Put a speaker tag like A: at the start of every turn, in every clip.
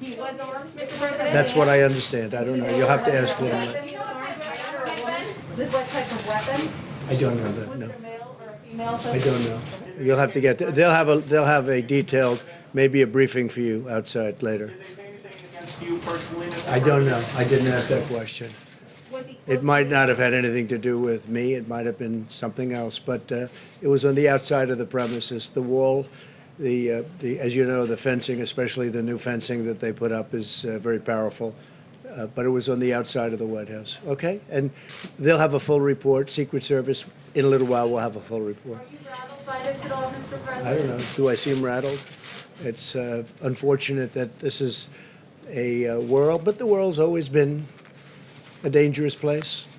A: he was armed, Mr. President?
B: That's what I understand. I don't know. You'll have to ask him.
A: With what type of weapon?
B: I don't know that.
A: Was
B: No,
A: it a male or a female?
B: I don't know. You'll have to get. They'll have a detailed, maybe a briefing for you outside later. I don't know. I didn't ask that question. It might not have had anything to do with me. It might have been something else. But it was on the outside of the premises. The wall, as you know, the fencing, especially the new fencing that they put up, is very powerful. But it was on the outside of the White House. Okay? And they'll have a full report. Secret Service, in a little while, will have a full report.
A: Are you rattled by this at all, Mr. President?
B: I don't know. Do I seem rattled? It's unfortunate that this is a world, but the world's always been a dangerous place.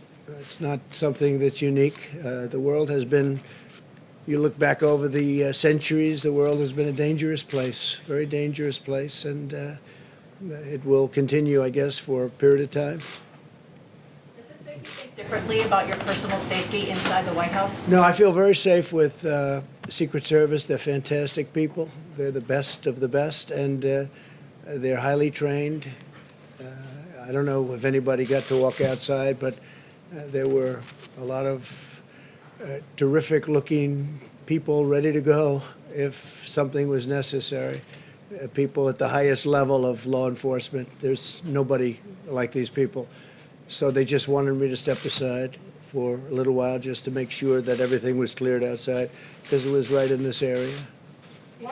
B: It's not something that's unique. The world has been, you look back over the centuries, the world has been a dangerous place, very dangerous place, and it will continue, I guess, for a period of time.
C: Does this make you think differently about your personal safety inside the White House?
B: No, I feel very safe with the Secret Service. They're fantastic people. They're the best of the best, and they're highly trained. I don't know if anybody got to walk outside, but there were a lot of terrific-looking people ready to go if something was necessary. People at the highest level of law enforcement. There's nobody like these people. So they just wanted me to step aside for a little while just to make sure that everything was cleared outside, because it was right in this area.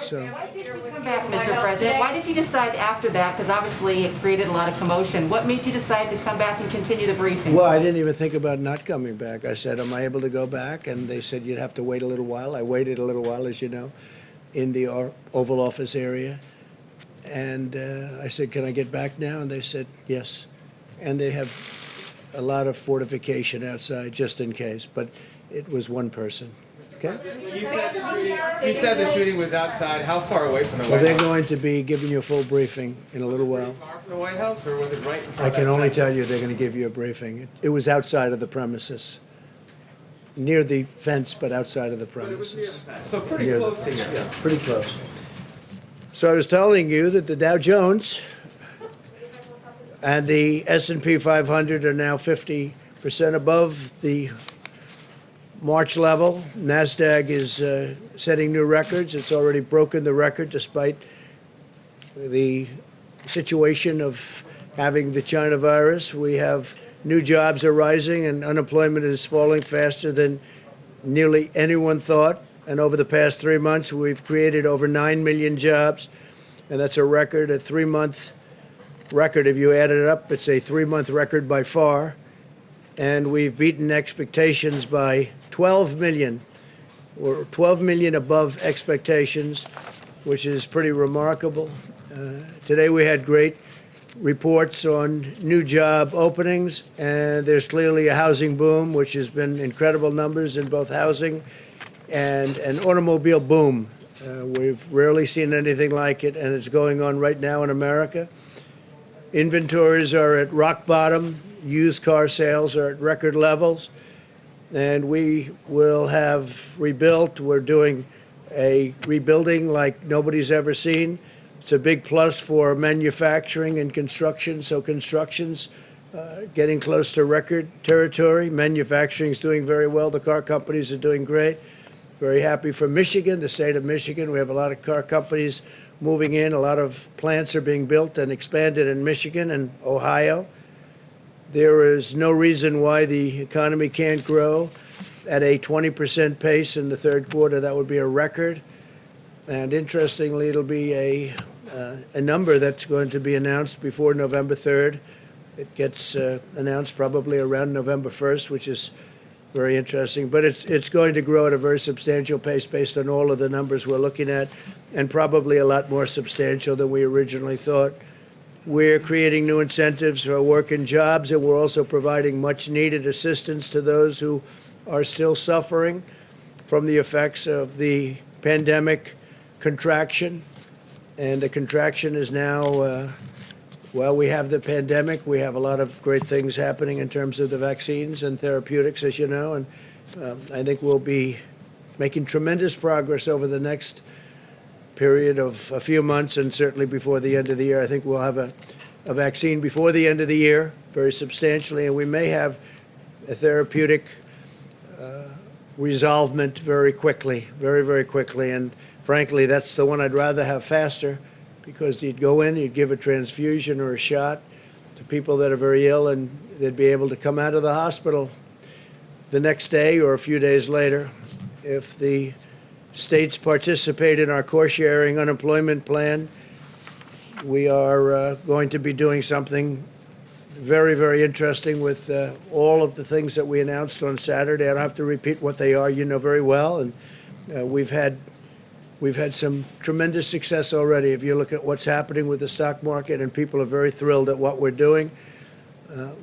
B: So.
A: Why did you come back, Mr. President? Why did you decide after that? Because obviously it created a lot of commotion. What made you decide to come back and continue the briefing?
B: Well, I didn't even think about not coming back. I said, am I able to go back? And they said, you'd have to wait a little while. I waited a little while, as you know, in the Oval Office area. And I said, can I get back now? And they said, yes. And they have a lot of fortification outside, just in case. But it was one person. Okay?
D: You said the shooting was outside. How far away from the White
B: Well, they're
D: House?
B: going to be giving you a full briefing in a little while.
D: Far from the White House, or was it right in front
B: I
D: of
B: can
D: that
B: only
D: fence?
B: tell you they're going to give you a briefing. It was outside of the premises, near the fence, but outside of the
D: But it was near the
B: premises.
D: fence, so pretty
B: Near the
D: close to
B: fence,
D: here.
B: yeah, pretty close. So I was telling you that the Dow Jones and the S&P 500 are now 50% above the March level. NASDAQ is setting new records. It's already broken the record despite the situation of having the China virus. We have new jobs are rising and unemployment is falling faster than nearly anyone thought. And over the past 3 months, we've created over 9 million jobs. And that's a record, a 3-month record. If you add it up, it's a 3-month record by far. And we've beaten expectations by 12 million. We're 12 million above expectations, which is pretty remarkable. Today we had great reports on new job openings, and there's clearly a housing boom, which has been incredible numbers in both housing and an automobile boom. We've rarely seen anything like it, and it's going on right now in America. Inventories are at rock bottom. Used car sales are at record levels, and we will have rebuilt. We're doing a rebuilding like nobody's ever seen. It's a big plus for manufacturing and construction. So construction's getting close to record territory. Manufacturing's doing very well. The car companies are doing great. Very happy for Michigan, the state of Michigan. We have a lot of car companies moving in. A lot of plants are being built and expanded in Michigan and Ohio. There is no reason why the economy can't grow at a 20% pace in the third quarter. That would be a record. And interestingly, it'll be a number that's going to be announced before November 3rd. It gets announced probably around November 1st, which is very interesting. But it's going to grow at a very substantial pace based on all of the numbers we're looking at, and probably a lot more substantial than we originally thought. We're creating new incentives for working jobs, and we're also providing much-needed assistance to those who are still suffering from the effects of the pandemic contraction. And the contraction is now, well, we have the pandemic. We have a lot of great things happening in terms of the vaccines and therapeutics, as you know. And I think we'll be making tremendous progress over the next period of a few months, and certainly before the end of the year. I think we'll have a vaccine before the end of the year, very substantially, and we may have a therapeutic resolvement very quickly, very, very quickly. And frankly, that's the one I'd rather have faster, because you'd go in, you'd give a transfusion or a shot to people that are very ill, and they'd be able to come out of the hospital the next day or a few days later. If the states participate in our core-sharing unemployment plan, we are going to be doing something very, very interesting with all of the things that we announced on Saturday. I don't have to repeat what they are. You know very well. And we've had some tremendous success already. If you look at what's happening with the stock market, and people are very thrilled at what we're doing.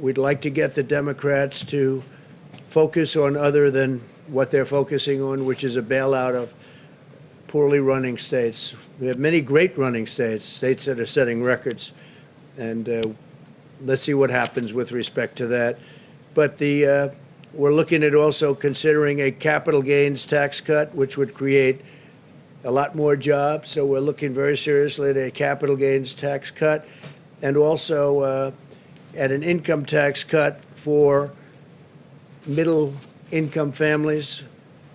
B: We'd like to get the Democrats to focus on other than what they're focusing on, which is a bailout of poorly running states. We have many great running states, states that are setting records. And let's see what happens with respect to that. But we're looking at also considering a capital gains tax cut, which would create a lot more jobs. So we're looking very seriously at a capital gains tax cut, and also at an income tax cut for middle income families.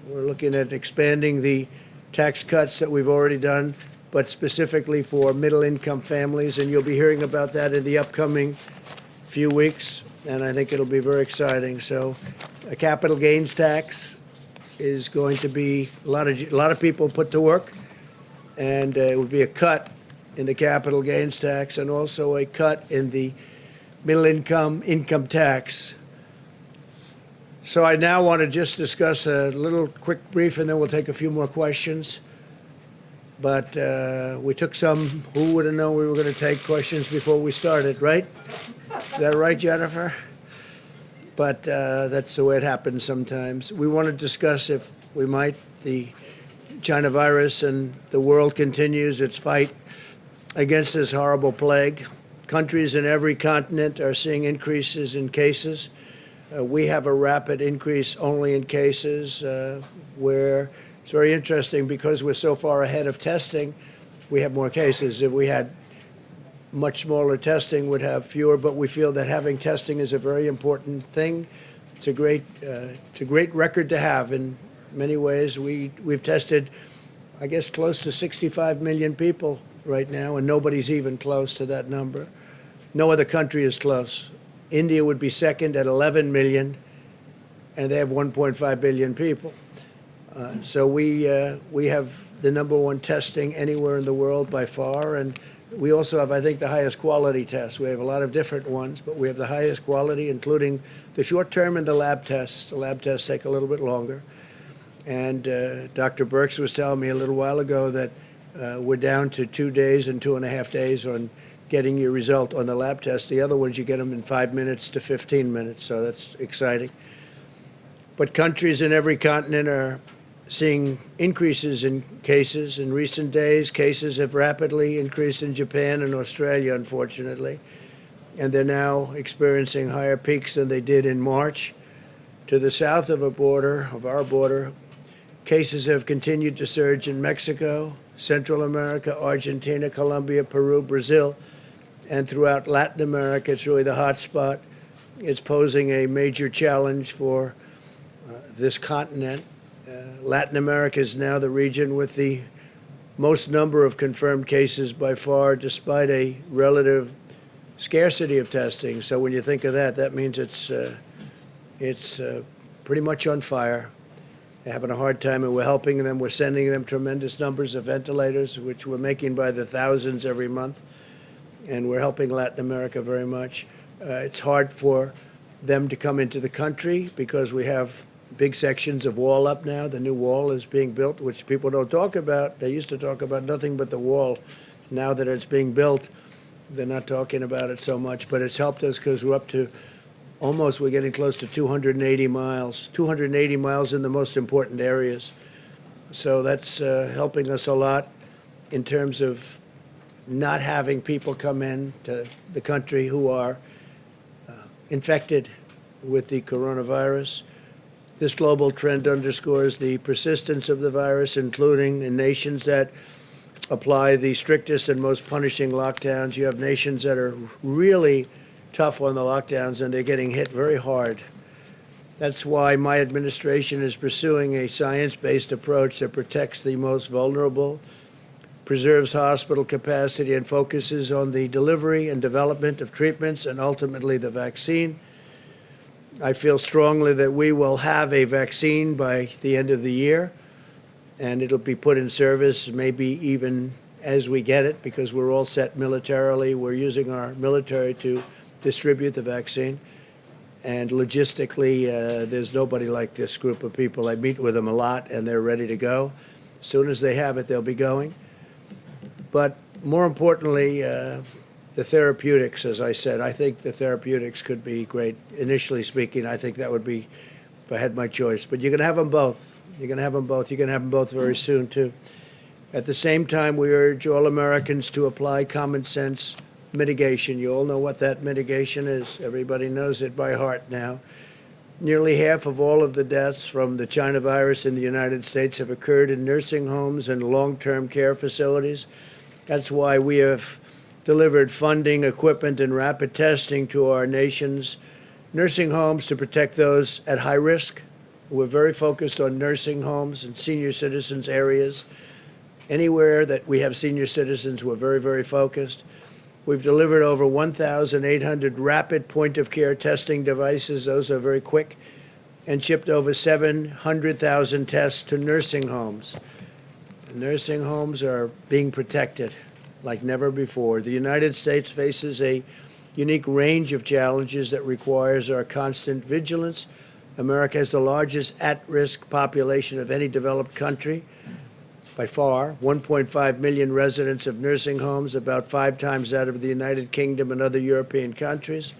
B: We're looking at expanding the tax cuts that we've already done, but specifically for middle income families. And you'll be hearing about that in the upcoming few weeks, and I think it'll be very exciting. So a capital gains tax is going to be a lot of people put to work, and it would be a cut in the capital gains tax, and also a cut in the middle income tax. So I now want to just discuss a little quick brief, and then we'll take a few more questions. But we took some, who would have known we were going to take questions before we started, right? Is that right, Jennifer? But that's the way it happens sometimes. We want to discuss, if we might, the China virus, and the world continues its fight against this horrible plague. Countries in every continent are seeing increases in cases. We have a rapid increase only in cases, where it's very interesting because we're so far ahead of testing, we have more cases. If we had much smaller testing, would have fewer, but we feel that having testing is a very important thing. It's a great record to have in many ways. We've tested, I guess, close to 65 million people right now, and nobody's even close to that number. No other country is close. India would be second at 11 million, and they have 1.5 billion people. So we have the number one testing anywhere in the world by far, and we also have, I think, the highest quality tests. We have a lot of different ones, but we have the highest quality, including the short-term and the lab tests. The lab tests take a little bit longer. And Dr. Birx was telling me a little while ago that we're down to 2 days and 2.5 days on getting your result on the lab test. The other ones, you get them in 5 minutes to 15 minutes, so that's exciting. But countries in every continent are seeing increases in cases. In recent days, cases have rapidly increased in Japan and Australia, unfortunately, and they're now experiencing higher peaks than they did in March. To the south of our border, cases have continued to surge in Mexico, Central America, Argentina, Colombia, Peru, Brazil, and throughout Latin America. It's really the hot spot. It's posing a major challenge for this continent. Latin America is now the region with the most number of confirmed cases by far, despite a relative scarcity of testing. So when you think of that, that means it's pretty much on fire. They're having a hard time, and we're helping them. We're sending them tremendous numbers of ventilators, which we're making by the thousands every month, and we're helping Latin America very much. It's hard for them to come into the country because we have big sections of wall up now. The new wall is being built, which people don't talk about. They used to talk about nothing but the wall. Now that it's being built, they're not talking about it so much, but it's helped us because we're up to we're getting close to 280 miles in the most important areas. So that's helping us a lot in terms of not having people come in to the country who are infected with the coronavirus. This global trend underscores the persistence of the virus, including in nations that apply the strictest and most punishing lockdowns. You have nations that are really tough on the lockdowns, and they're getting hit very hard. That's why my administration is pursuing a science-based approach that protects the most vulnerable, preserves hospital capacity, and focuses on the delivery and development of treatments and ultimately the vaccine. I feel strongly that we will have a vaccine by the end of the year, and it'll be put in service maybe even as we get it, because we're all set militarily. We're using our military to distribute the vaccine. And logistically, there's nobody like this group of people. I meet with them a lot, and they're ready to go. As soon as they have it, they'll be going. But more importantly, the therapeutics, as I said, I think the therapeutics could be great. Initially speaking, I think that would be, if I had my choice. But you can have them both. You can have them both. You can have them both very soon, too. At the same time, we urge all Americans to apply common sense mitigation. You all know what that mitigation is. Everybody knows it by heart now. Nearly half of all of the deaths from the China virus in the United States have occurred in nursing homes and long-term care facilities. That's why we have delivered funding, equipment, and rapid testing to our nation's nursing homes to protect those at high risk. We're very focused on nursing homes and senior citizens areas. Anywhere that we have senior citizens, we're very, very focused. We've delivered over 1,800 rapid point-of-care testing devices. Those are very quick, and shipped over 700,000 tests to nursing homes. The nursing homes are being protected like never before. The United States faces a unique range of challenges that requires our constant vigilance. America has the largest at-risk population of any developed country. By far, 1.5 million residents of nursing homes, about 5 times that of the United Kingdom and other European countries.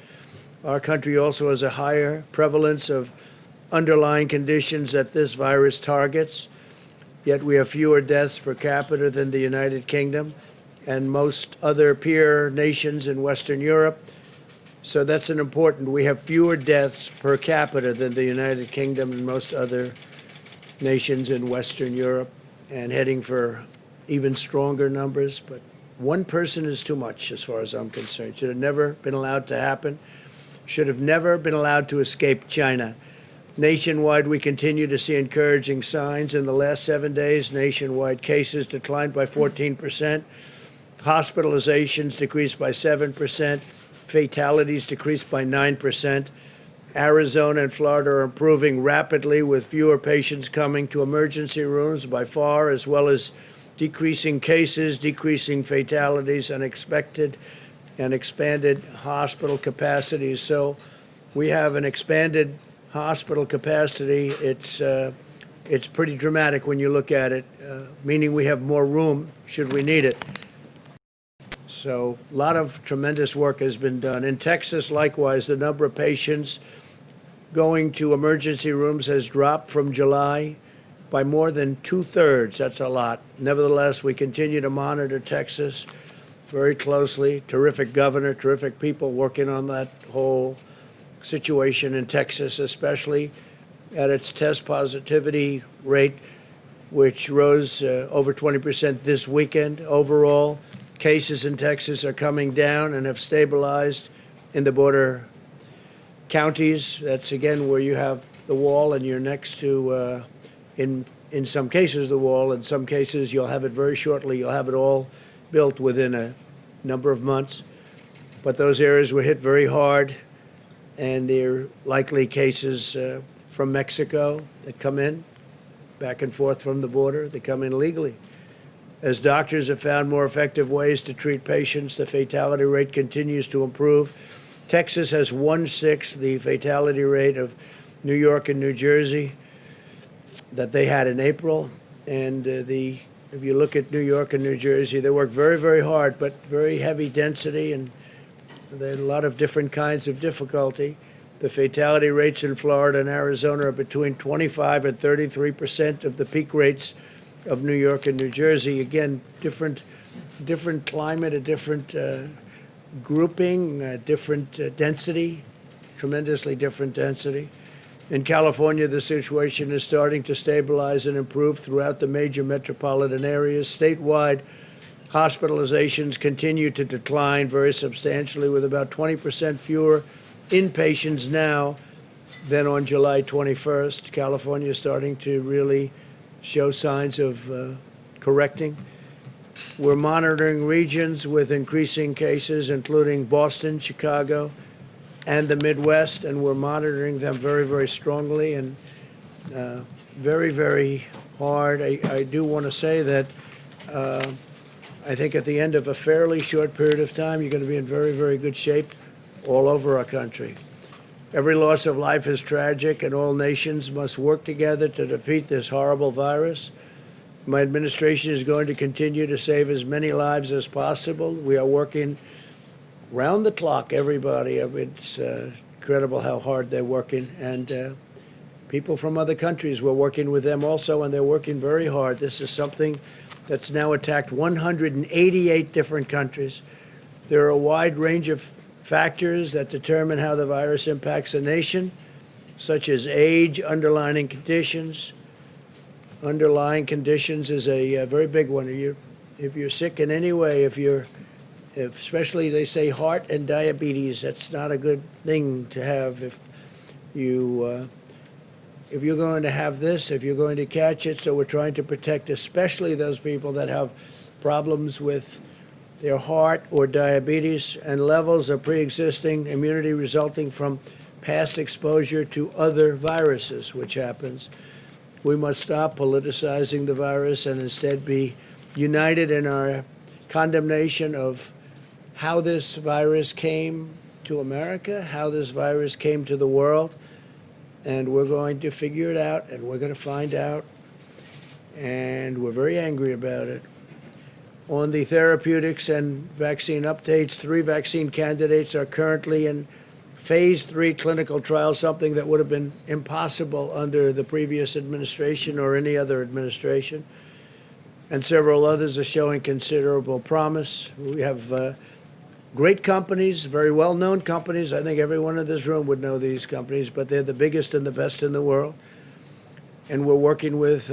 B: Our country also has a higher prevalence of underlying conditions that this virus targets, yet we have fewer deaths per capita than the United Kingdom and most other peer nations in Western Europe. So that's an important, we have fewer deaths per capita than the United Kingdom and most other nations in Western Europe, and heading for even stronger numbers. But one person is too much as far as I'm concerned. Should have never been allowed to happen. Should have never been allowed to escape China. Nationwide, we continue to see encouraging signs. In the last 7 days, nationwide cases declined by 14%. Hospitalizations decreased by 7%. Fatalities decreased by 9%. Arizona and Florida are improving rapidly, with fewer patients coming to emergency rooms by far, as well as decreasing cases, decreasing fatalities, and expected and expanded hospital capacities. So we have an expanded hospital capacity. It's pretty dramatic when you look at it, meaning we have more room should we need it. So a lot of tremendous work has been done. In Texas, likewise, the number of patients going to emergency rooms has dropped from July by more than 2/3. That's a lot. Nevertheless, we continue to monitor Texas very closely. Terrific governor, terrific people working on that whole situation in Texas, especially at its test positivity rate, which rose over 20% this weekend. Overall, cases in Texas are coming down and have stabilized in the border counties. That's again where you have the wall and you're next to, in some cases, the wall. In some cases, you'll have it very shortly. You'll have it all built within a number of months. But those areas were hit very hard, and there are likely cases from Mexico that come in, back and forth from the border. They come in legally. As doctors have found more effective ways to treat patients, the fatality rate continues to improve. Texas has 1/6 the fatality rate of New York and New Jersey that they had in April. And if you look at New York and New Jersey, they work very, very hard, but very heavy density, and there are a lot of different kinds of difficulty. The fatality rates in Florida and Arizona are between 25 and 33% of the peak rates of New York and New Jersey. Again, different climate, a different grouping, different density, tremendously different density. In California, the situation is starting to stabilize and improve throughout the major metropolitan areas. Statewide, Hospitalizations continue to decline very substantially, with about 20% fewer inpatients now than on July 21st. California is starting to really show signs of correcting. We're monitoring regions with increasing cases, including Boston, Chicago, and the Midwest, and we're monitoring them very, very strongly and very, very hard. I do want to say that I think at the end of a fairly short period of time, you're going to be in very, very good shape all over our country. Every loss of life is tragic, and all nations must work together to defeat this horrible virus. My administration is going to continue to save as many lives as possible. We are working round the clock, everybody. It's incredible how hard they're working. And people from other countries, we're working with them also, and they're working very hard. This is something that's now attacked 188 different countries. There are a wide range of factors that determine how the virus impacts a nation, such as age, underlying conditions. Underlying conditions is a very big one. If you're sick in any way, especially they say heart and diabetes, that's not a good thing to have. If you're going to have this, if you're going to catch it, so we're trying to protect especially those people that have problems with their heart or diabetes and levels of pre-existing immunity resulting from past exposure to other viruses, which happens. We must stop politicizing the virus and instead be united in our condemnation of how this virus came to America, how this virus came to the world, and we're going to figure it out, and we're going to find out, and we're very angry about it. On the therapeutics and vaccine updates, 3 vaccine candidates are currently in phase 3 clinical trials, something that would have been impossible under the previous administration or any other administration. And several others are showing considerable promise. We have great companies, very well-known companies. I think everyone in this room would know these companies, but they're the biggest and the best in the world. And we're working with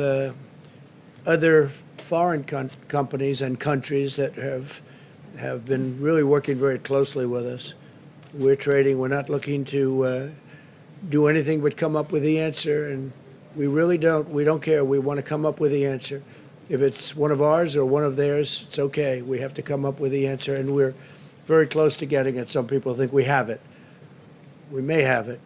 B: other foreign companies and countries that have been really working very closely with us. We're trading. We're not looking to do anything but come up with the answer, and we really don't. We don't care. We want to come up with the answer. If it's one of ours or one of theirs, it's okay. We have to come up with the answer, and we're very close to getting it. Some people think we have it. We may have it.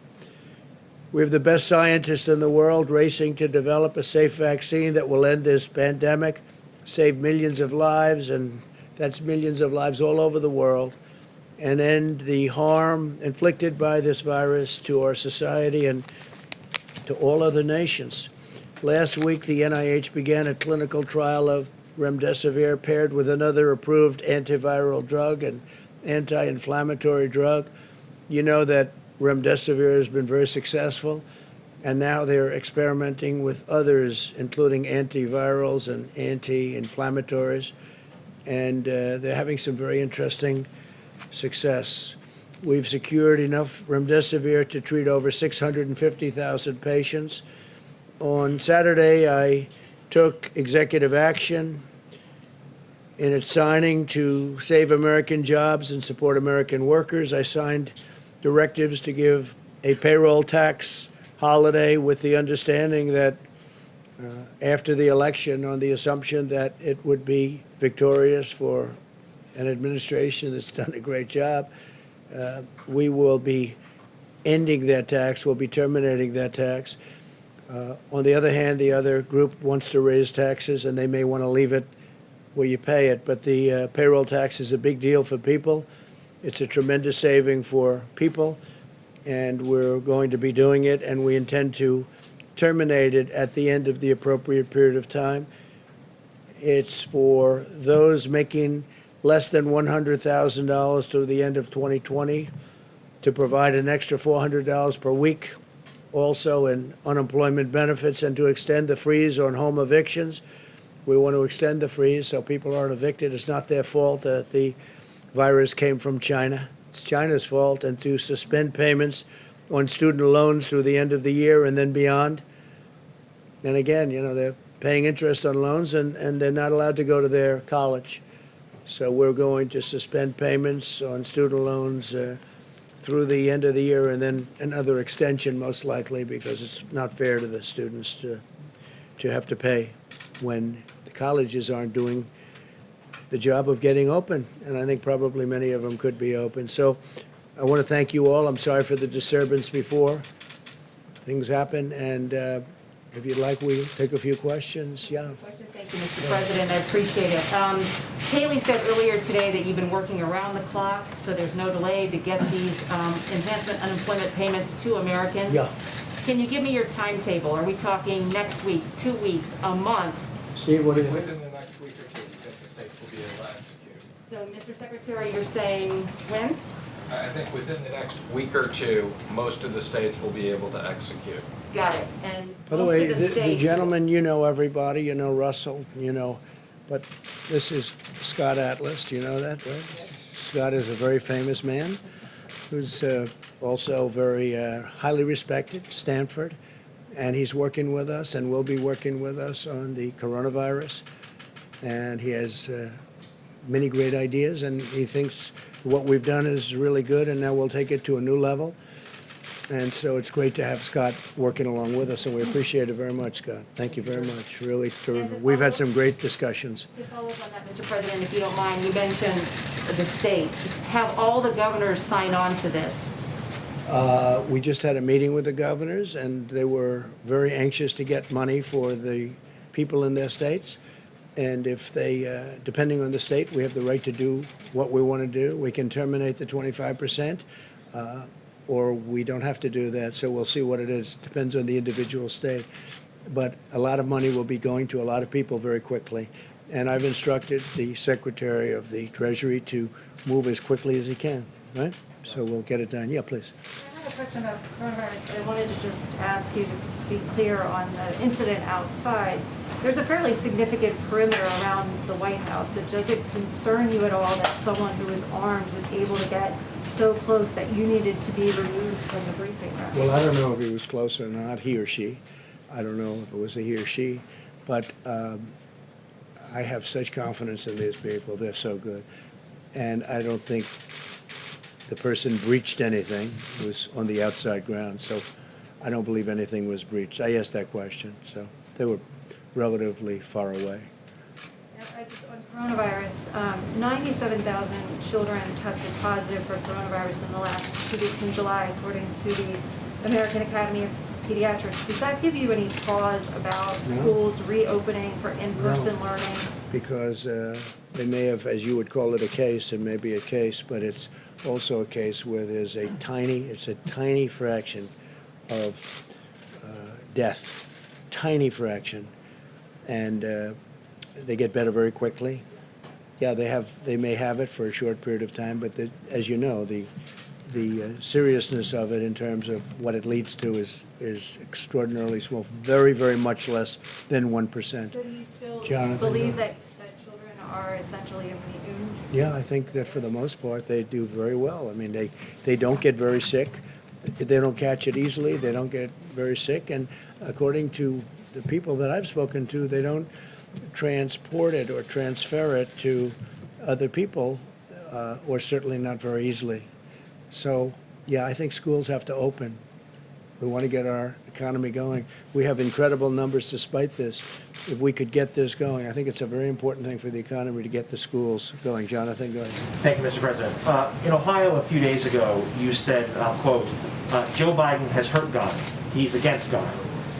B: We have the best scientists in the world racing to develop a safe vaccine that will end this pandemic, save millions of lives, and that's millions of lives all over the world, and end the harm inflicted by this virus to our society and to all other nations. Last week, the NIH began a clinical trial of remdesivir paired with another approved antiviral drug and anti-inflammatory drug. You know that remdesivir has been very successful, and now they're experimenting with others, including antivirals and anti-inflammatories, and they're having some very interesting success. We've secured enough remdesivir to treat over 650,000 patients. On Saturday, I took executive action in its signing to save American jobs and support American workers. I signed directives to give a payroll tax holiday with the understanding that after the election, on the assumption that it would be victorious for an administration that's done a great job, we will be ending that tax. We'll be terminating that tax. On the other hand, the other group wants to raise taxes, and they may want to leave it where you pay it. But the payroll tax is a big deal for people. It's a tremendous saving for people, and we're going to be doing it, and we intend to terminate it at the end of the appropriate period of time. It's for those making less than $100,000 to the end of 2020 to provide an extra $400 per week, also in unemployment benefits, and to extend the freeze on home evictions. We want to extend the freeze so people aren't evicted. It's not their fault that the virus came from China. It's China's fault. And to suspend payments on student loans through the end of the year and then beyond. And again, you know, they're paying interest on loans, and they're not allowed to go to their college. So we're going to suspend payments on student loans through the end of the year, and then another extension most likely, because it's not fair to the students to have to pay when the colleges aren't doing the job of getting open, and I think probably many of them could be open. So I want to thank you all. I'm sorry for the disturbance before. Things happen, and if you'd like, we take a few questions. Yeah.
A: Thank you, Mr. President. I appreciate it. Haley said earlier today that you've been working around the clock, so there's no delay to get these enhancement unemployment payments to Americans.
B: Yeah.
A: Can you give me your timetable? Are we talking next week, 2 weeks, a month?
B: Steve, what do you think?
D: Within the next week or two, we think the states will be able to execute.
A: So, Mr. Secretary, you're saying when?
E: I think within the next week or two, most of the states will be able to execute.
A: Got it. And
B: By the
A: most
B: way,
A: of the
B: the
A: states.
B: gentleman, you know everybody, you know Russell, you know, but this is Scott Atlas, do you know that, right? Scott is a very famous man who's also very highly respected, Stanford, and he's working with us and will be working with us on the coronavirus, and he has many great ideas, and he thinks what we've done is really good, and now we'll take it to a new level. And so it's great to have Scott working along with us, and we appreciate it very much, Scott. Thank you very much. Really terrific. We've had some great discussions.
A: To follow up on that, Mr. President, if you don't mind, you mentioned the states. Have all the governors signed on to this?
B: We just had a meeting with the governors, and they were very anxious to get money for the people in their states. And if they, depending on the state, we have the right to do what we want to do. We can terminate the 25%, or we don't have to do that. So we'll see what it is. Depends on the individual state. But a lot of money will be going to a lot of people very quickly. And I've instructed the Secretary of the Treasury to move as quickly as he can, right? So we'll get it done. Yeah, please.
C: I have a question about coronavirus, but I wanted to just ask you to be clear on the incident outside. There's a fairly significant perimeter around the White House. Does it concern you at all that someone who was armed was able to get so close that you needed to be removed from the briefing room?
B: Well, I don't know if he was close or not, he or she. I don't know if it was a he or she. But I have such confidence in these people. They're so good. And I don't think the person breached anything. It was on the outside ground. So I don't believe anything was breached. I asked that question. So they were relatively far away.
C: On coronavirus, 97,000 children tested positive for coronavirus in the last 2 weeks in July, according to the American Academy of Pediatrics. Does that give you any pause about schools reopening for in-person learning?
B: Because they may have, as you would call it, a case, it may be a case, but it's also a case where there's a tiny fraction of death, tiny fraction, and they get better very quickly. Yeah, they may have it for a short period of time, but as you know, the seriousness of it in terms of what it leads to is extraordinarily small, very, very much less than 1%.
C: So do you still
B: Jonathan,
C: believe that children are essentially immune?
B: Yeah, I think that for the most part they do very well. I mean, they don't get very sick. They don't catch it easily. They don't get very sick. And according to the people that I've spoken to, they don't transport it or transfer it to other people, or certainly not very easily. So, yeah, I think schools have to open. We want to get our economy going. We have incredible numbers despite this. If we could get this going, I think it's a very important thing for the economy to get the schools going. Jonathan, go ahead.
F: Thank you, Mr. President. In Ohio a few days ago, you said, quote, Joe Biden has hurt God. He's against God.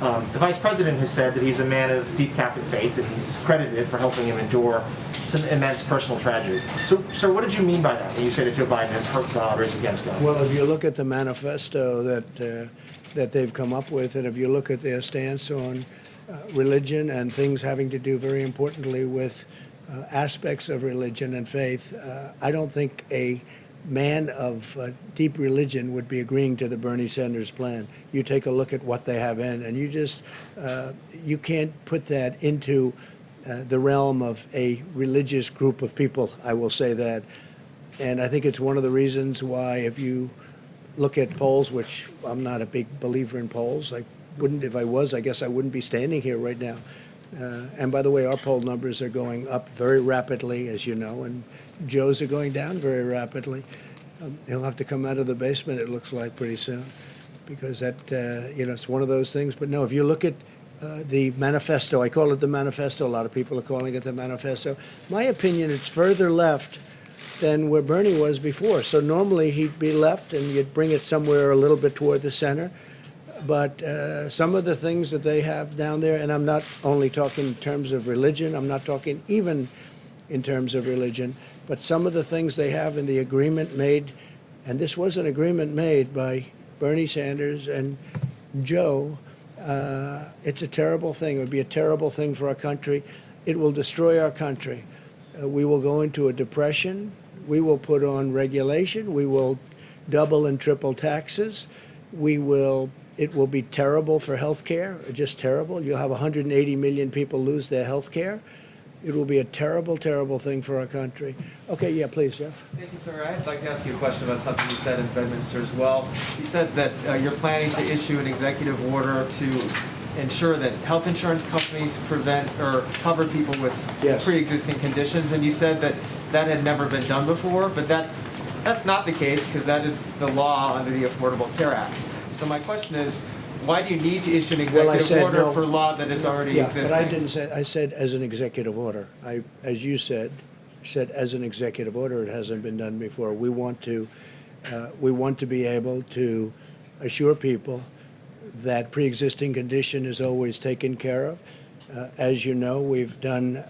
F: The Vice President has said that he's a man of deep Catholic faith, and he's credited for helping him endure some immense personal tragedy. So, sir, what did you mean by that when you say that Joe Biden has hurt God or is against God?
B: Well, if you look at the manifesto that they've come up with, and if you look at their stance on religion and things having to do very importantly with aspects of religion and faith, I don't think a man of deep religion would be agreeing to the Bernie Sanders plan. You take a look at what they have in, and you just, you can't put that into the realm of a religious group of people, I will say that. And I think it's one of the reasons why, if you look at polls, which I'm not a big believer in polls, I wouldn't, if I was, I guess I wouldn't be standing here right now. And by the way, our poll numbers are going up very rapidly, as you know, and Joe's are going down very rapidly. He'll have to come out of the basement, it looks like, pretty soon, because that, it's one of those things. But no, if you look at the manifesto, I call it the manifesto. A lot of people are calling it the manifesto. My opinion, it's further left than where Bernie was before. So normally he'd be left and you'd bring it somewhere a little bit toward the center. But some of the things that they have down there, and I'm not only talking in terms of religion, I'm not talking even in terms of religion, but some of the things they have in the agreement made, and this was an agreement made by Bernie Sanders and Joe, it's a terrible thing. It would be a terrible thing for our country. It will destroy our country. We will go into a depression. We will put on regulation. We will double and triple taxes. It will be terrible for health care, just terrible. You'll have 180 million people lose their health care. It will be a terrible, terrible thing for our country. Okay, yeah, please, Jeff.
D: Thank you, sir. I'd like to ask you a question about something you said in Bedminster as well. You said that you're planning to issue an executive order to ensure that health insurance companies prevent or cover people with
B: Yes.
D: pre-existing conditions, and you said that that had never been done before, but that's not the case because that is the law under the Affordable Care Act. So my question is, why do you need to issue an executive order for law that is already existing?
B: But I didn't say. I said as an executive order. As you said as an executive order. It hasn't been done before. We want to be able to assure people that pre-existing condition is always taken care of. As you know, we've done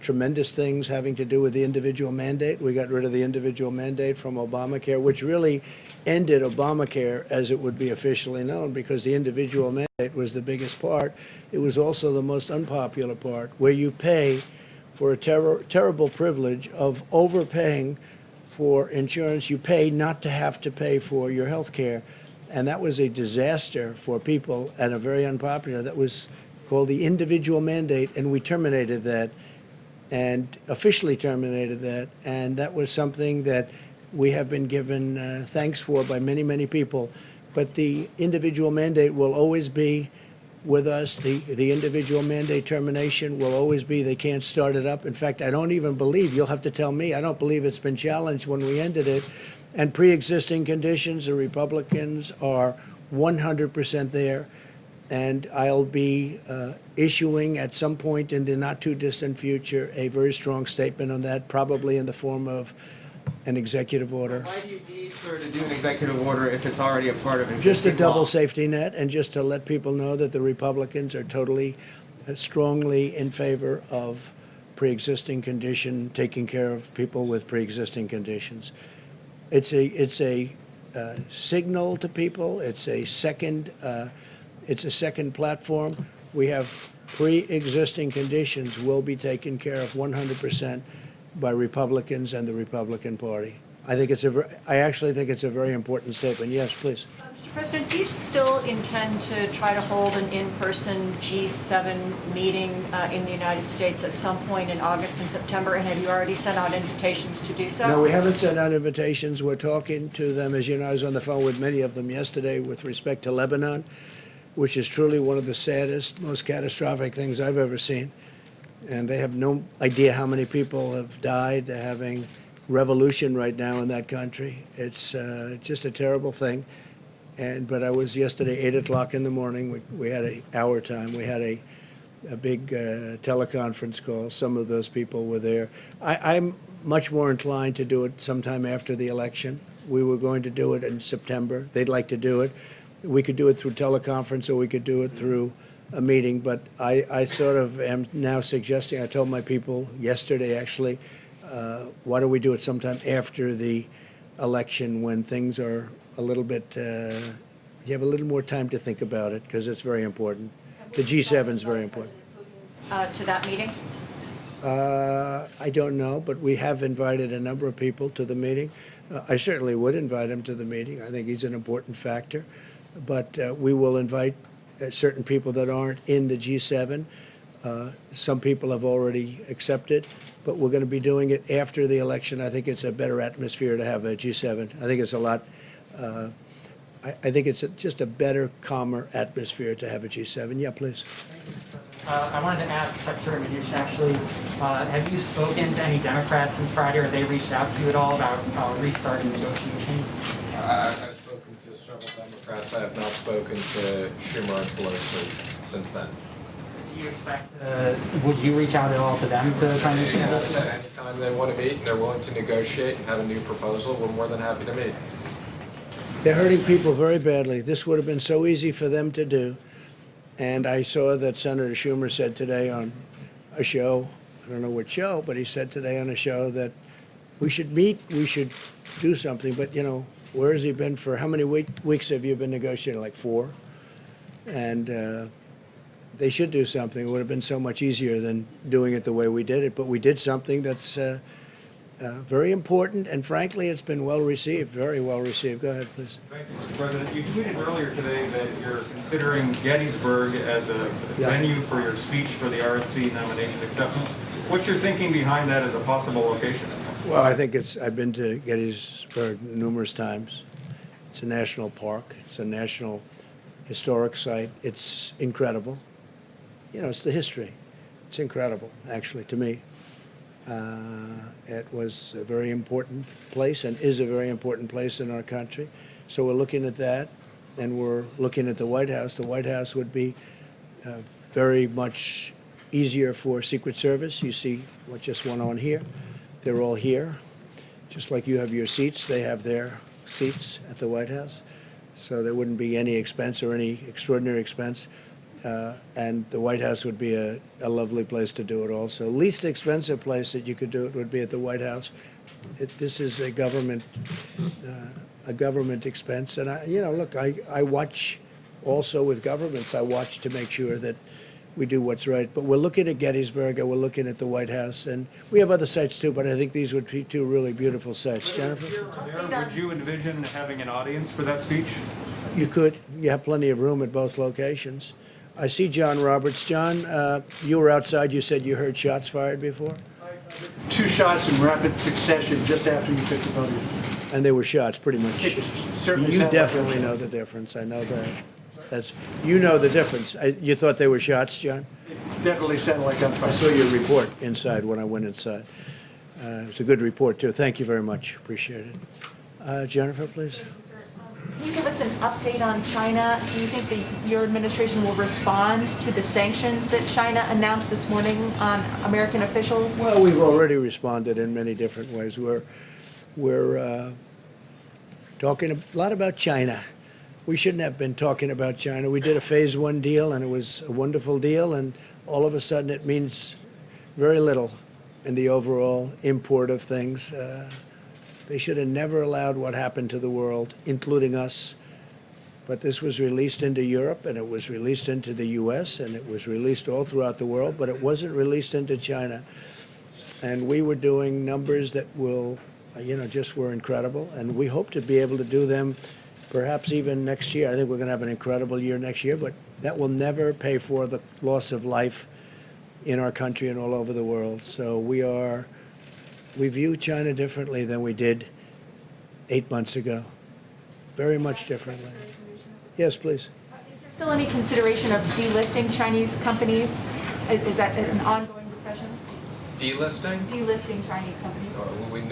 B: tremendous things having to do with the individual mandate. We got rid of the individual mandate from Obamacare, which really ended Obamacare as it would be officially known, because the individual mandate was the biggest part. It was also the most unpopular part, where you pay for a terrible privilege of overpaying for insurance. You pay not to have to pay for your health care. And that was a disaster for people and a very unpopular. That was called the individual mandate, and we terminated that and officially terminated that. And that was something that we have been given thanks for by many, many people. But the individual mandate will always be with us. The individual mandate termination will always be. They can't start it up. In fact, I don't even believe, you'll have to tell me, I don't believe it's been challenged when we ended it. And pre-existing conditions, the Republicans are 100% there. And I'll be issuing at some point in the not too distant future a very strong statement on that, probably in the form of an executive order.
D: Why do you need her to do an executive order if it's already a part of existing
B: Just a double
D: law?
B: safety net, and just to let people know that the Republicans are totally, strongly in favor of pre-existing condition, taking care of people with pre-existing conditions. It's a signal to people. It's a second platform. We have pre-existing conditions will be taken care of 100% by Republicans and the Republican Party. I actually think it's a very important statement. Yes, please.
G: Mr. President, do you still intend to try to hold an in-person G7 meeting in the United States at some point in August and September? And have you already sent out invitations to do so?
B: No, we haven't sent out invitations. We're talking to them. As you know, I was on the phone with many of them yesterday with respect to Lebanon, which is truly one of the saddest, most catastrophic things I've ever seen. And they have no idea how many people have died. They're having revolution right now in that country. It's just a terrible thing. But I was yesterday, 8 o'clock in the morning. We had our time. We had a big teleconference call. Some of those people were there. I'm much more inclined to do it sometime after the election. We were going to do it in September. They'd like to do it. We could do it through teleconference, or we could do it through a meeting. But I sort of am now suggesting, I told my people yesterday actually, why don't we do it sometime after the election, when things are a little bit, you have a little more time to think about it, because it's very important. The G7 is very important.
G: To that meeting?
B: I don't know, but we have invited a number of people to the meeting. I certainly would invite him to the meeting. I think he's an important factor. But we will invite certain people that aren't in the G7. Some people have already accepted, but we're going to be doing it after the election. I think it's a better atmosphere to have a G7. I think it's a lot, I think it's just a better, calmer atmosphere to have a G7. Yeah, please.
H: I wanted to ask Secretary Mnuchin, actually, have you spoken to any Democrats since Friday, or have they reached out to you at all about restarting negotiations?
E: I've spoken to several Democrats. I have not spoken to Schumer and Pelosi since then.
H: Do you expect, would you reach out at all to them to try and reach
E: And I
H: out?
E: said anytime they want to meet and they're willing to negotiate and have a new proposal, we're more than happy to meet.
B: They're hurting people very badly. This would have been so easy for them to do. And I saw that Senator Schumer said today on a show, I don't know what show, but he said today on a show that we should meet, we should do something. But, you know, where has he been for, how many weeks have you been negotiating? Like 4? And they should do something. It would have been so much easier than doing it the way we did it. But we did something that's very important, and frankly, it's been well received, very well received. Go ahead, please.
I: Thank you, Mr. President. You tweeted earlier today that you're considering Gettysburg as a venue for your speech for the RNC nomination acceptance. What's your thinking behind that as a possible location?
B: Well, I think I've been to Gettysburg numerous times. It's a national park. It's a national historic site. It's incredible. You know, it's the history. It's incredible, actually, to me. It was a very important place and is a very important place in our country. So we're looking at that, and we're looking at the White House. The White House would be very much easier for Secret Service. You see what just went on here. They're all here. Just like you have your seats, they have their seats at the White House. So there wouldn't be any expense or any extraordinary expense. And the White House would be a lovely place to do it also. Least expensive place that you could do it would be at the White House. This is a government expense. And, look, I watch also with governments. I watch to make sure that we do what's right. But we're looking at Gettysburg, and we're looking at the White House. And we have other sites, too, but I think these would be 2 really beautiful sites. Jennifer?
I: Would you envision having an audience for that speech?
B: You could. You have plenty of room at both locations. I see John Roberts. John, you were outside. You said you heard shots fired before?
J: 2 shots in rapid succession just after you took the podium.
B: And they were shots, pretty much.
J: It certainly
B: You
J: sounded like
B: definitely
J: a
B: know
J: shot.
B: the difference. I know that. You know the difference. You thought they were shots, John?
J: Definitely sounded like
B: I
J: gunfire.
B: saw your report inside when I went inside. It was a good report, too. Thank you very much. Appreciate it. Jennifer, please.
G: Can you give us an update on China? Do you think that your administration will respond to the sanctions that China announced this morning on American officials?
B: Well, we've already responded in many different ways. We're talking a lot about China. We shouldn't have been talking about China. We did a phase 1 deal, and it was a wonderful deal, and all of a sudden it means very little in the overall import of things. They should have never allowed what happened to the world, including us. But this was released into Europe, and it was released into the U.S., and it was released all throughout the world, but it wasn't released into China. And we were doing numbers that just were incredible, and we hope to be able to do them perhaps even next year. I think we're going to have an incredible year next year, but that will never pay for the loss of life in our country and all over the world. So we view China differently than we did 8 months ago. Very much differently. Yes, please.
G: Is there still any consideration of delisting Chinese companies? Is that an ongoing discussion?
E: Delisting?
G: Delisting Chinese companies?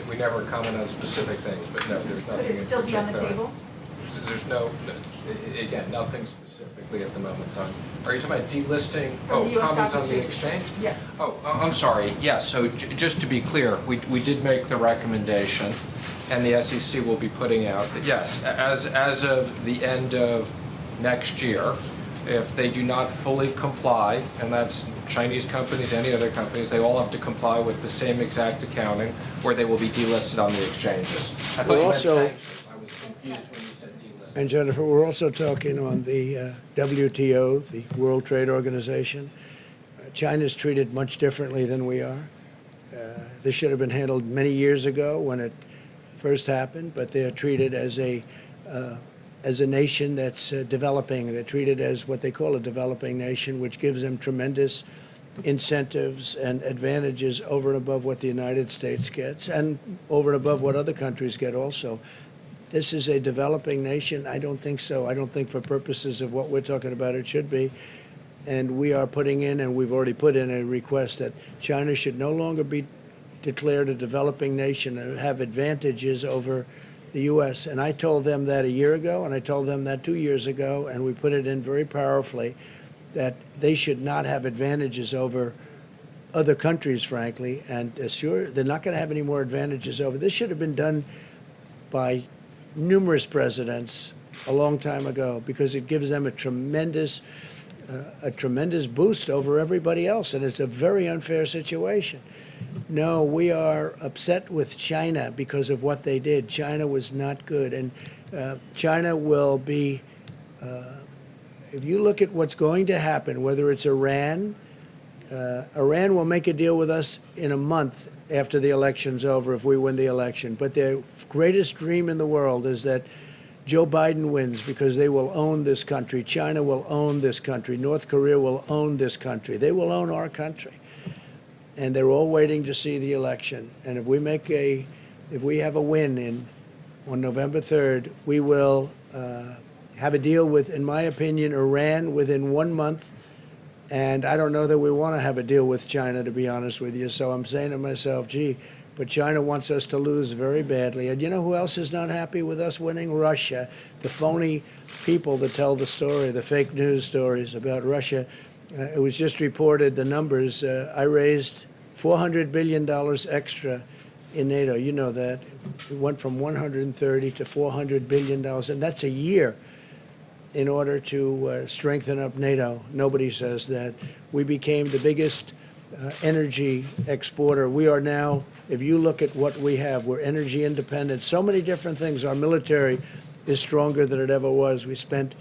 E: We never comment on specific things, but no, there's nothing.
G: Could it still be on the
E: particular.
G: table?
E: There's again, nothing specifically at the moment done. Are you talking about delisting?
G: From the US
E: Comments
G: Stock
E: on the
G: Exchange?
E: exchange?
G: Yes.
E: I'm sorry. Yeah, so just to be clear, we did make the recommendation, and the SEC will be putting out that, yes, as of the end of next year, if they do not fully comply, and that's Chinese companies, any other companies, they all have to comply with the same exact accounting, or they will be delisted on the exchanges. I thought you meant sanctions. I was confused when you said delisting.
B: And Jennifer, we're also talking on the WTO, the World Trade Organization. China's treated much differently than we are. This should have been handled many years ago when it first happened, but they're treated as a nation that's developing. They're treated as what they call a developing nation, which gives them tremendous incentives and advantages over and above what the United States gets and over and above what other countries get also. This is a developing nation? I don't think so. I don't think for purposes of what we're talking about it should be. And we are putting in, and we've already put in a request that China should no longer be declared a developing nation and have advantages over the U.S. And I told them that a year ago, and I told them that 2 years ago, and we put it in very powerfully, that they should not have advantages over other countries, frankly, and sure, they're not going to have any more advantages over. This should have been done by numerous presidents a long time ago, because it gives them a tremendous boost over everybody else, and it's a very unfair situation. No, we are upset with China because of what they did. China was not good, and China will be, if you look at what's going to happen, whether it's Iran, Iran will make a deal with us in a month after the election's over if we win the election. But their greatest dream in the world is that Joe Biden wins, because they will own this country. China will own this country. North Korea will own this country. They will own our country. And they're all waiting to see the election. And if we have a win on November 3rd, we will have a deal with, in my opinion, Iran within 1 month. And I don't know that we want to have a deal with China, to be honest with you. So I'm saying to myself, gee, but China wants us to lose very badly. And you know who else is not happy with us winning? Russia. The phony people that tell the story, the fake news stories about Russia. It was just reported, the numbers. I raised $400 billion extra in NATO. You know that. It went from 130 to $400 billion. And that's a year in order to strengthen up NATO. Nobody says that. We became the biggest energy exporter. We are now, if you look at what we have, we're energy independent. So many different things. Our military is stronger than it ever was. We spent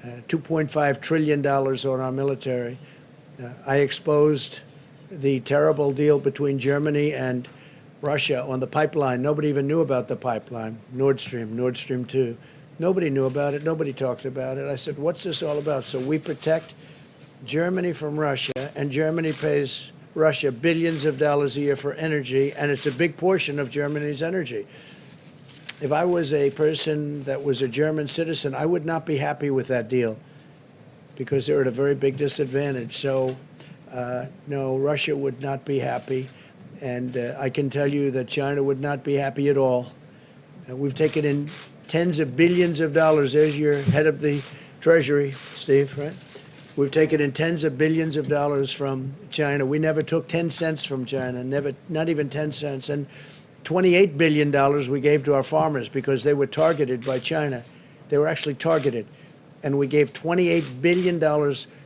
B: $2.5 trillion on our military. I exposed the terrible deal between Germany and Russia on the pipeline. Nobody even knew about the pipeline, Nord Stream 2. Nobody knew about it. Nobody talked about it. I said, what's this all about? So we protect Germany from Russia, and Germany pays Russia billions of dollars a year for energy, and it's a big portion of Germany's energy. If I was a person that was a German citizen, I would not be happy with that deal, because they're at a very big disadvantage. So, no, Russia would not be happy, and I can tell you that China would not be happy at all. We've taken in tens of billions of dollars. There's your head of the Treasury, Steve, right? We've taken in tens of billions of dollars from China. We never took 10 cents from China, never, not even 10 cents. And $28 billion we gave to our farmers because they were targeted by China. They were actually targeted. And we gave $28 billion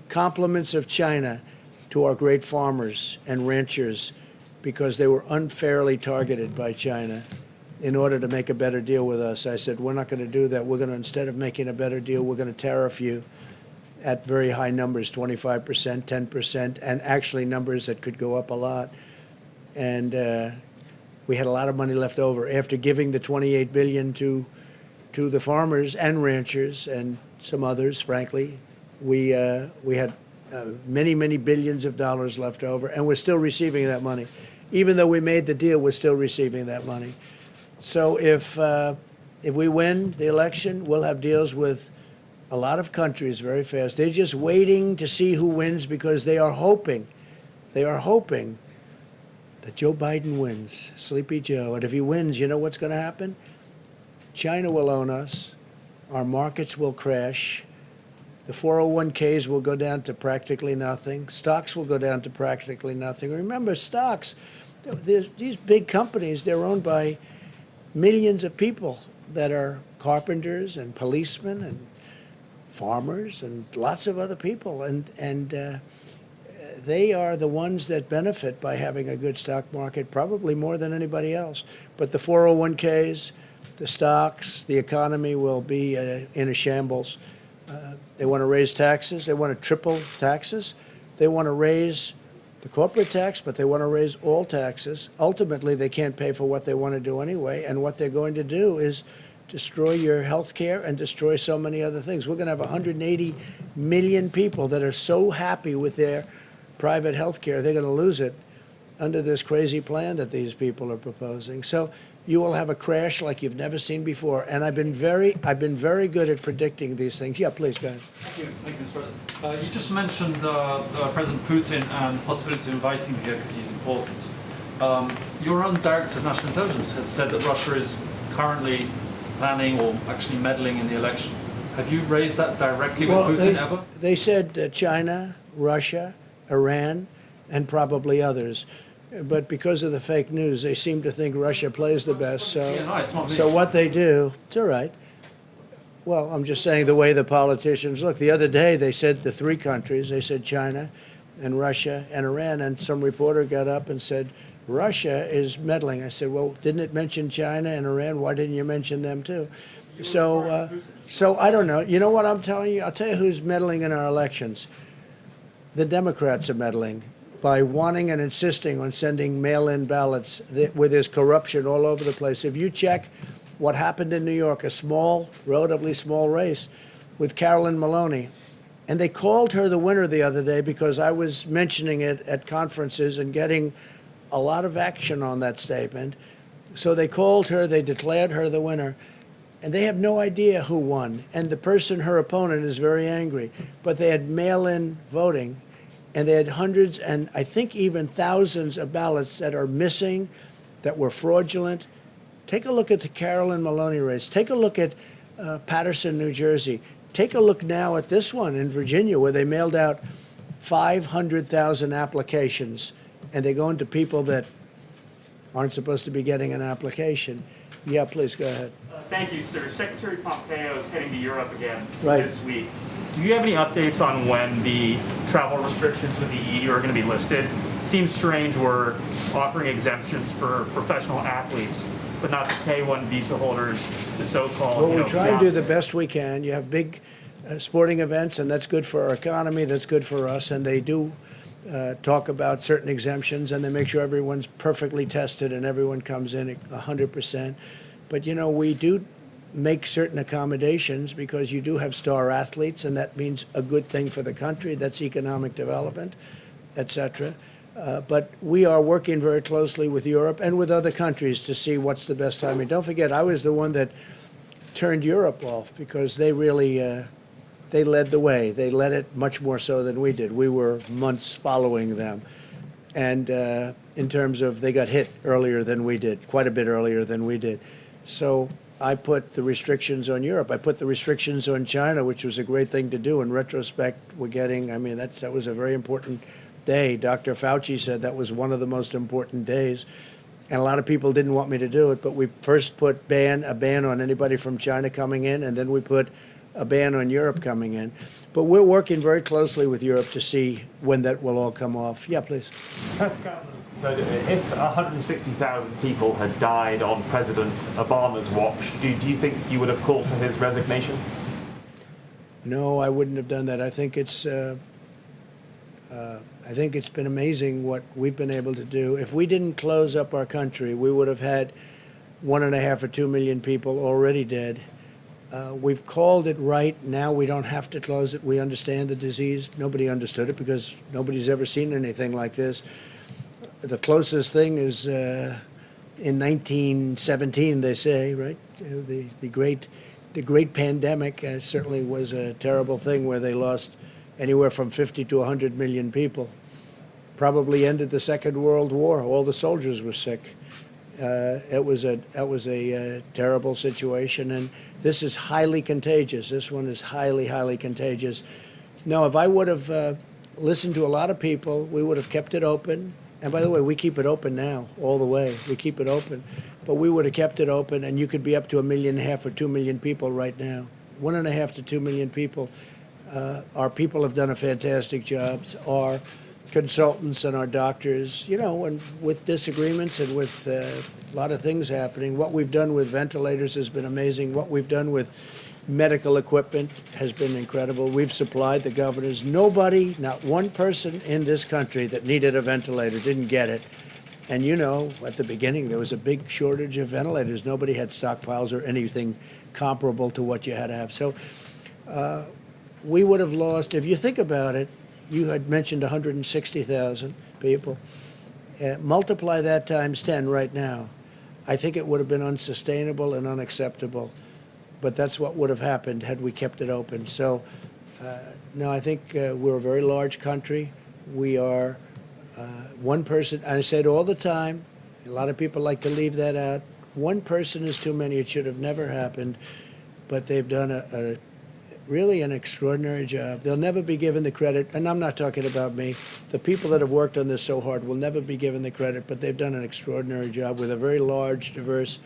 B: compliments of China to our great farmers and ranchers because they were unfairly targeted by China in order to make a better deal with us. I said, we're not going to do that. We're going to, instead of making a better deal, we're going to tariff you at very high numbers, 25%, 10%, and actually numbers that could go up a lot. And we had a lot of money left over. After giving the $28 billion to the farmers and ranchers and some others, frankly, we had many, many billions of dollars left over, and we're still receiving that money. Even though we made the deal, we're still receiving that money. So if we win the election, we'll have deals with a lot of countries very fast. They're just waiting to see who wins because they are hoping that Joe Biden wins, Sleepy Joe. And if he wins, you know what's going to happen? China will own us. Our markets will crash. The 401ks will go down to practically nothing. Stocks will go down to practically nothing. Remember, stocks, these big companies, they're owned by millions of people that are carpenters and policemen and farmers and lots of other people. And they are the ones that benefit by having a good stock market, probably more than anybody else. But the 401ks, the stocks, the economy will be in a shambles. They want to raise taxes. They want to triple taxes. They want to raise the corporate tax, but they want to raise all taxes. Ultimately, they can't pay for what they want to do anyway. And what they're going to do is destroy your health care and destroy so many other things. We're going to have 180 million people that are so happy with their private health care, they're going to lose it under this crazy plan that these people are proposing. So you will have a crash like you've never seen before. And I've been very good at predicting these things. Yeah, please go ahead.
K: Thank you, Mr. President. You just mentioned President Putin and the possibility of inviting him here because he's important. Your own Director of National Intelligence has said that Russia is currently planning or actually meddling in the election. Have you raised that directly with Putin ever?
B: They said China, Russia, Iran, and probably others. But because of the fake news, they seem to think Russia plays the best. So what they do, it's all right. Well, I'm just saying the way the politicians look. The other day, they said the three countries. They said China and Russia and Iran. And some reporter got up and said, Russia is meddling. I said, well, didn't it mention China and Iran? Why didn't you mention them too? So I don't know. You know what I'm telling you? I'll tell you who's meddling in our elections. The Democrats are meddling by wanting and insisting on sending mail-in ballots where there's corruption all over the place. If you check what happened in New York, a small, relatively small race with Carolyn Maloney, and they called her the winner the other day because I was mentioning it at conferences and getting a lot of action on that statement. So they called her, they declared her the winner, and they have no idea who won. And the person, her opponent, is very angry. But they had mail-in voting, and they had hundreds and I think even thousands of ballots that are missing, that were fraudulent. Take a look at the Carolyn Maloney race. Take a look at Paterson, New Jersey. Take a look now at this one in Virginia, where they mailed out 500,000 applications, and they go into people that aren't supposed to be getting an application. Yeah, please go ahead.
L: Thank you, sir. Secretary Pompeo is heading to Europe again
B: this
L: week. Do you have any updates on when the travel restrictions with the EU are going to be lifted? It seems strange we're offering exemptions for professional athletes, but not the K-1 visa holders, the so-called.
B: Well, we try and do the best we can. You have big sporting events, and that's good for our economy, that's good for us, and they do talk about certain exemptions, and they make sure everyone's perfectly tested and everyone comes in at 100%. But, you know, we do make certain accommodations because you do have star athletes, and that means a good thing for the country. That's economic development, et cetera. But we are working very closely with Europe and with other countries to see what's the best timing. Don't forget, I was the one that turned Europe off because they really they led the way. They led it much more so than we did. We were months following them. And in terms of they got hit earlier than we did, quite a bit earlier than we did. So I put the restrictions on Europe. I put the restrictions on China, which was a great thing to do. In retrospect, we're getting, I mean, that was a very important day. Dr. Fauci said that was one of the most important days. And a lot of people didn't want me to do it, but we first put a ban on anybody from China coming in, and then we put a ban on Europe coming in. But we're working very closely with Europe to see when that will all come off. Yeah, please.
L: If 160,000 people had died on President Obama's watch, do you think you would have called for his resignation?
B: No, I wouldn't have done that. I think it's been amazing what we've been able to do. If we didn't close up our country, we would have had 1.5 or 2 million people already dead. We've called it right. Now we don't have to close it. We understand the disease. Nobody understood it because nobody's ever seen anything like this. The closest thing is in 1917, they say, right? The great pandemic certainly was a terrible thing where they lost anywhere from 50 to 100 million people. Probably ended the Second World War. All the soldiers were sick. That was a terrible situation, and this is highly contagious. This one is highly, highly contagious. No, if I would have listened to a lot of people, we would have kept it open. And by the way, we keep it open now, all the way. We keep it open. But we would have kept it open, and you could be up to 1.5 million or 2 million people right now. 1.5 to 2 million people. Our people have done a fantastic job. Our consultants and our doctors, you know, and with disagreements and with a lot of things happening. What we've done with ventilators has been amazing. What we've done with medical equipment has been incredible. We've supplied the governors. Nobody, not one person in this country that needed a ventilator didn't get it. And you know, at the beginning, there was a big shortage of ventilators. Nobody had stockpiles or anything comparable to what you had to have. So we would have lost, if you think about it, you had mentioned 160,000 people. Multiply that times 10 right now. I think it would have been unsustainable and unacceptable. But that's what would have happened had we kept it open. So, no, I think we're a very large country. We are one person. I say it all the time. A lot of people like to leave that out. One person is too many. It should have never happened. But they've done really an extraordinary job. They'll never be given the credit, and I'm not talking about me. The people that have worked on this so hard will never be given the credit, but they've done an extraordinary job with a very large, diverse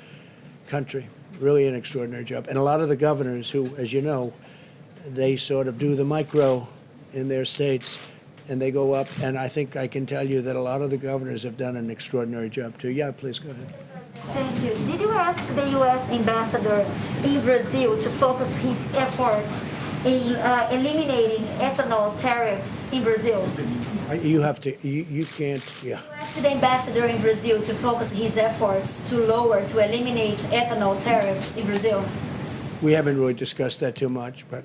B: country. Really an extraordinary job. And a lot of the governors who, as you know, they sort of do the micro in their states, and they go up, and I think I can tell you that a lot of the governors have done an extraordinary job, too. Yeah, please go ahead.
M: Thank you. Did you ask the U.S. ambassador in Brazil to focus his efforts in eliminating ethanol tariffs in Brazil?
B: You have to, you can't, yeah.
M: You asked the ambassador in Brazil to focus his efforts to eliminate ethanol tariffs in Brazil?
B: We haven't really discussed that too much, but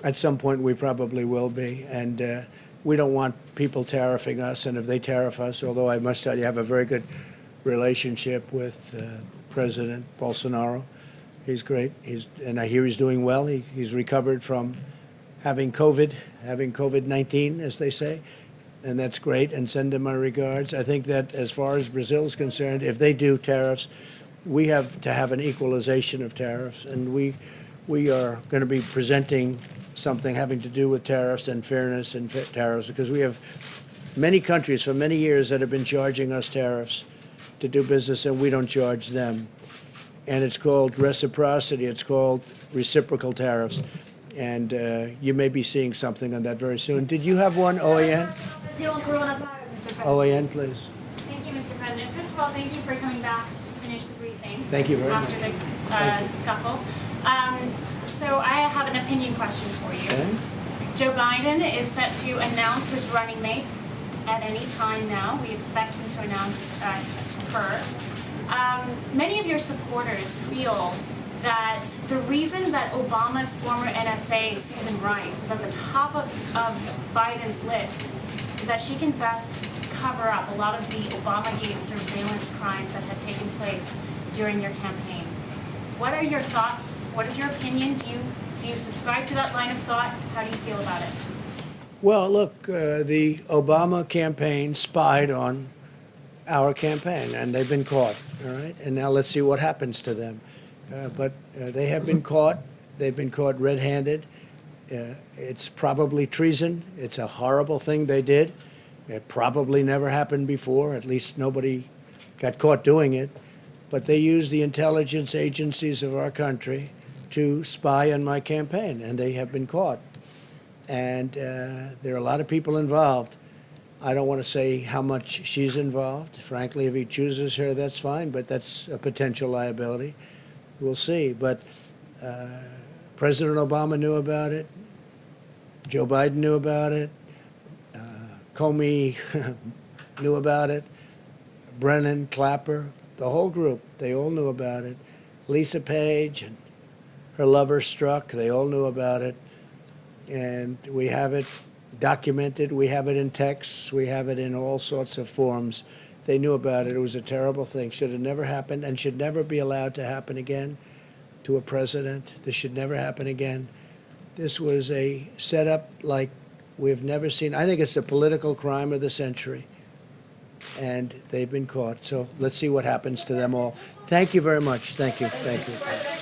B: at some point we probably will be. And we don't want people tariffing us, and if they tariff us, although I must tell you, I have a very good relationship with President Bolsonaro. He's great. And I hear he's doing well. He's recovered from having COVID-19, as they say. And that's great, and send him my regards. I think that as far as Brazil is concerned, if they do tariffs, we have to have an equalization of tariffs. And we are going to be presenting something having to do with tariffs and fairness and tariffs, because we have many countries for many years that have been charging us tariffs to do business, and we don't charge them. And it's called reciprocity. It's called reciprocal tariffs. And you may be seeing something on that very soon. Did you have one, OAN?
M: Brazil on coronavirus, Mr. President.
B: OAN, please.
N: Thank you, Mr. President. First of all, thank you for coming back to finish the briefing.
B: Thank you very much.
N: After the scuffle. So I have an opinion question for you.
B: Okay.
N: Joe Biden is set to announce his running mate at any time now. We expect him to announce her. Many of your supporters feel that the reason that Obama's former NSA, Susan Rice, is at the top of Biden's list is that she can best cover up a lot of the Obamagate surveillance crimes that had taken place during your campaign. What are your thoughts? What is your opinion? Do you subscribe to that line of thought? How do you feel about it?
B: Well, look, the Obama campaign spied on our campaign, and they've been caught, all right? And now let's see what happens to them. But they have been caught. They've been caught red-handed. It's probably treason. It's a horrible thing they did. It probably never happened before. At least nobody got caught doing it. But they used the intelligence agencies of our country to spy on my campaign, and they have been caught. And there are a lot of people involved. I don't want to say how much she's involved. Frankly, if he chooses her, that's fine, but that's a potential liability. We'll see. But President Obama knew about it. Joe Biden knew about it. Comey knew about it. Brennan, Clapper, the whole group, they all knew about it. Lisa Page and her lover Strzok, they all knew about it. And we have it documented. We have it in texts. We have it in all sorts of forms. They knew about it. It was a terrible thing. Should have never happened and should never be allowed to happen again to a president. This should never happen again. This was a setup like we've never seen. I think it's the political crime of the century. And they've been caught. So let's see what happens to them all. Thank you very much. Thank you. Thank you.